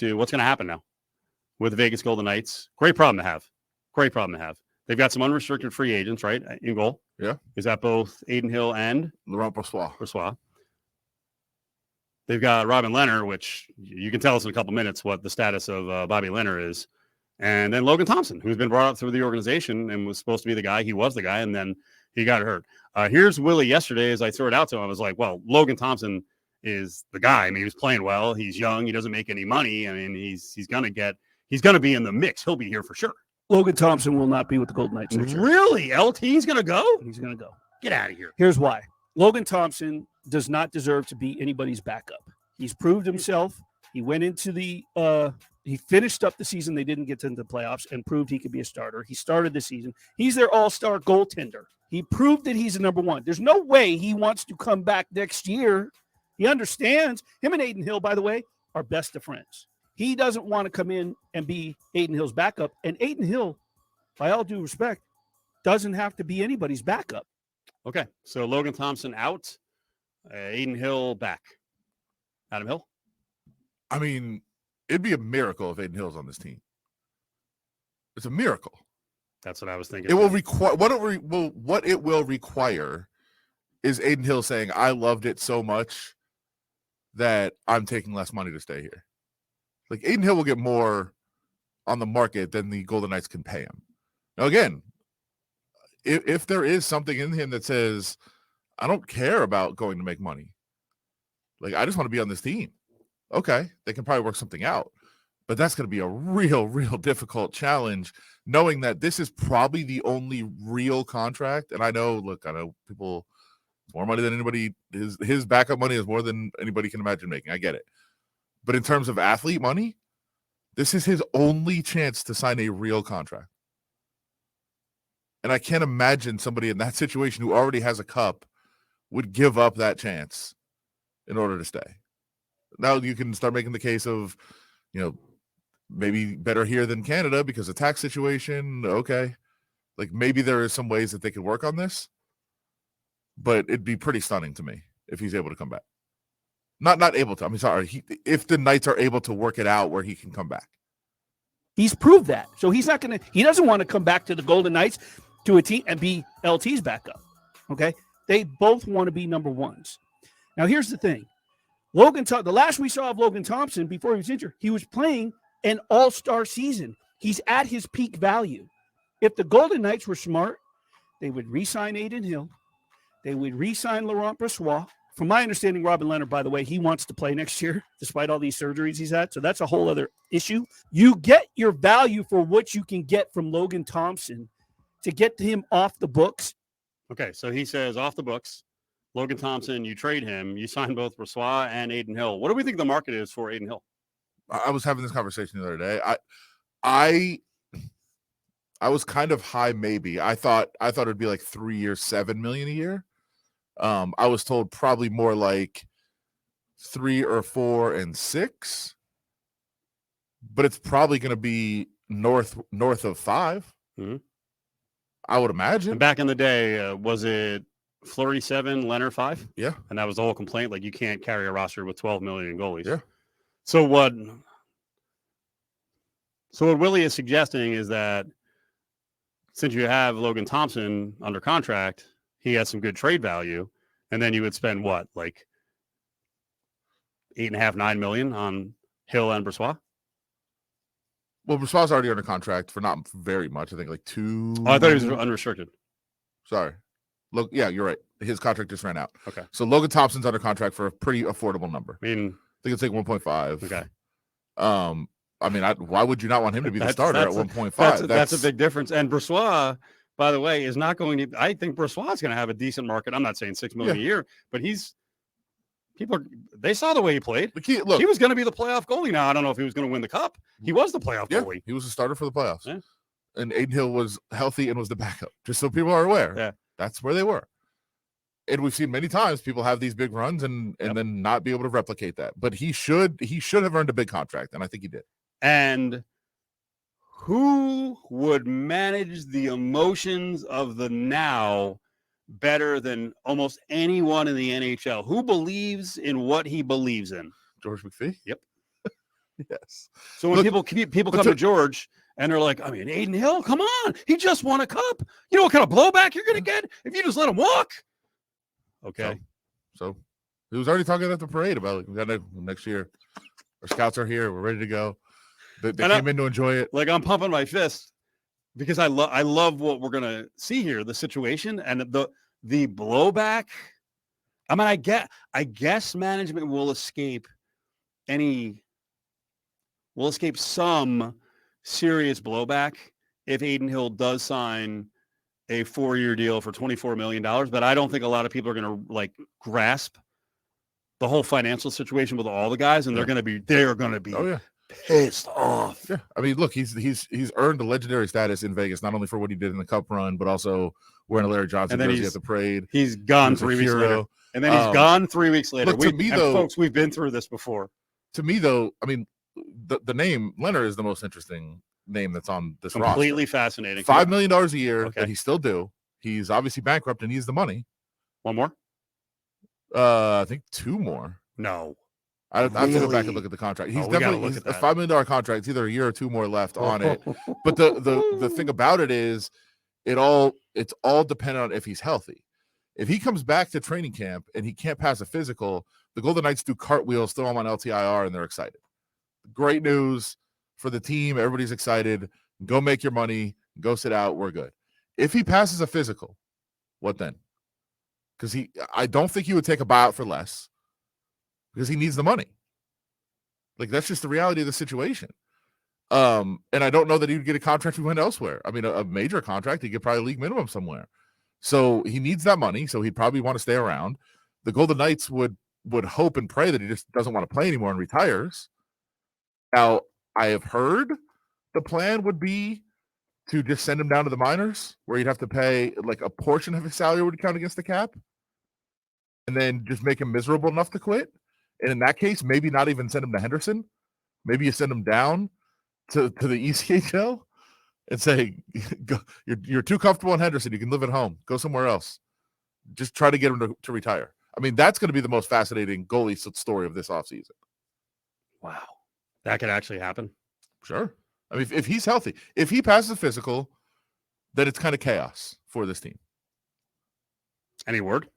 to what's going to happen now with the Vegas Golden Knights. Great problem to have. Great problem to have. They've got some unrestricted free agents, right, in goal. Yeah. Is that both Adin Hill and Laurent Brossoit? They've got Robin Lehner, which you can tell us in a couple minutes what the status of Bobby Lehner is. And then Logan Thompson, who's been brought up through the organization and was supposed to be the guy. He was the guy, and then he got hurt. Here's Willie yesterday as I threw it out to him. I was like, well, Logan Thompson is the guy. I mean, he was playing well. He's young. He doesn't make any money. I mean, he's going to be in the mix. He'll be here for sure. Logan Thompson will not be with the Golden Knights next year. Really? LT's going to go? He's going to go. Get out of here. Here's why. Logan Thompson does not deserve to be anybody's backup. He's proved himself. He went into he finished up the season. They didn't get into the playoffs and proved he could be a starter. He started the season. He's their all-star goaltender. He proved that he's a number one. There's no way he wants to come back next year. He understands. Him and Adin Hill, by the way, are best of friends. He doesn't want to come in and be Adin Hill's backup. And Adin Hill, by all due respect, doesn't have to be anybody's backup. Okay, so Logan Thompson out, Adin Hill back. Adam Hill? I mean, it'd be a miracle if Adin Hill's on this team. It's a miracle. That's what I was thinking. It will require what it will require is Adin Hill saying, "I loved it so much that I'm taking less money to stay here." Like Adin Hill will get more on the market than the Golden Knights can pay him. Now, again, if there is something in him that says, "I don't care about going to make money. Like I just want to be on this team." Okay, they can probably work something out. But that's going to be a real, real difficult challenge, knowing that this is probably the only real contract. And I know people, more money than anybody, his backup money is more than anybody can imagine making. I get it. But in terms of athlete money, this is his only chance to sign a real contract. And I can't imagine somebody in that situation who already has a cup would give up that chance in order to stay. Now you can start making the case of, maybe better here than Canada because of tax situation. Okay. Like maybe there are some ways that they could work on this, but it'd be pretty stunning to me if he's able to come back. Not able to. I mean, sorry. If the Knights are able to work it out where he can come back. He's proved that. So he doesn't want to come back to the Golden Knights to a team and be LT's backup. Okay. They both want to be number ones. Now here's the thing. The last we saw of Logan Thompson before he was injured, he was playing an all-star season. He's at his peak value. If the Golden Knights were smart, they would re-sign Adin Hill. They would re-sign Laurent Brossoit. From my understanding, Robin Lehner, by the way, he wants to play next year, despite all these surgeries he's had. So that's a whole other issue. You get your value for what you can get from Logan Thompson to get him off the books. Okay, so he says off the books. Logan Thompson, you trade him. You sign both Brossoit and Adin Hill. What do we think the market is for Adin Hill? I was having this conversation the other day. I was kind of high, maybe. I thought it'd be like 3 years, $7 million a year. I was told probably more like 3 or 4 and 6, but it's probably going to be north of 5. Mm-hmm. I would imagine. And back in the day, was it Fleury 7, Lehner 5? Yeah, and that was the whole complaint. Like you can't carry a roster with 12 million in goalies. Yeah. So what Willie is suggesting is that since you have Logan Thompson under contract, he has some good trade value, and then you would spend what, like $8.5, $9 million on Hill and Brossoit? Well, Brossoit's already under contract for not very much. I think like 2. Oh, I thought he was unrestricted. Sorry. Look, yeah, you're right. His contract just ran out. Okay. So Logan Thompson's under contract for a pretty affordable number. I mean, I think it's like 1.5. Okay. I mean, why would you not want him to be the starter at 1.5? That's a big difference. And Brossoit, by the way, is not going to. I think Brossoit's going to have a decent market. I'm not saying $6 million a year, but they saw the way he played. He was going to be the playoff goalie. Now I don't know if he was going to win the cup. He was the playoff goalie. He was the starter for the playoffs. Yeah. And Adin Hill was healthy and was the backup. Just so people are aware. Yeah. That's where they were. And we've seen many times people have these big runs and then not be able to replicate that. But he should have earned a big contract, and I think he did. And who would manage the emotions of the now better than almost anyone in the NHL? Who believes in what he believes in? George McPhee? Yep. Yes. So when Look, people come to George and they're like, I mean, Adin Hill, come on, he just won a cup. You know what kind of blowback you're going to get if you just let him walk? Okay. So he was already talking at the parade about like, we got next year. Our scouts are here. We're ready to go. They came in to enjoy it. Like I'm pumping my fist because I love what we're going to see here, the situation and the blowback. I mean, I guess management will escape some serious blowback if Adin Hill does sign a 4-year deal for $24 million. But I don't think a lot of people are going to like grasp the whole financial situation with all the guys, and they're going to be pissed off. Yeah, I mean, look, he's earned a legendary status in Vegas, not only for what he did in the Cup run, but also wearing a Larry Johnson jersey at the parade. He's gone 3 weeks later, and then he's gone 3 weeks later. Look, to me, though, folks, we've been through this before. To me, though, I mean, the name Lehner is the most interesting name that's on this roster. Completely fascinating. $5 million a year that he's still due. He's obviously bankrupt and needs the money. One more? I think 2 more. No. I have to go back and look at the contract. He's definitely a $5 million contract. It's either a year or 2 more left on it. But the thing about it is it's all dependent on if he's healthy. If he comes back to training camp and he can't pass a physical, the Golden Knights do cartwheels, throw him on LTIR, and they're excited. Great news for the team. Everybody's excited. Go make your money. Go sit out. We're good. If he passes a physical, what then? Because I don't think he would take a buyout for less because he needs the money. Like, that's just the reality of the situation. And I don't know that he would get a contract if he went elsewhere. I mean, a major contract, he could probably league minimum somewhere. So he needs that money, so he'd probably want to stay around. The Golden Knights would hope and pray that he just doesn't want to play anymore and retires. Now, I have heard the plan would be to just send him down to the minors, where you'd have to pay like a portion of his salary would count against the cap, and then just make him miserable enough to quit. And in that case, maybe not even send him to Henderson. Maybe you send him down to the ECHL and say, you're too comfortable in Henderson. You can live at home. Go somewhere else. Just try to get him to retire. I mean, that's going to be the most fascinating goalie story of this offseason. Wow. That could actually happen. Sure. I mean, if he's healthy, if he passes a physical, then it's kind of chaos for this team. Any word?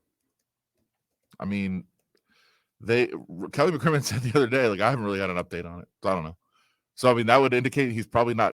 I mean, Kelly McCrimmon said the other day, like, I haven't really got an update on it. So I don't know. So, I mean, that would indicate he's probably not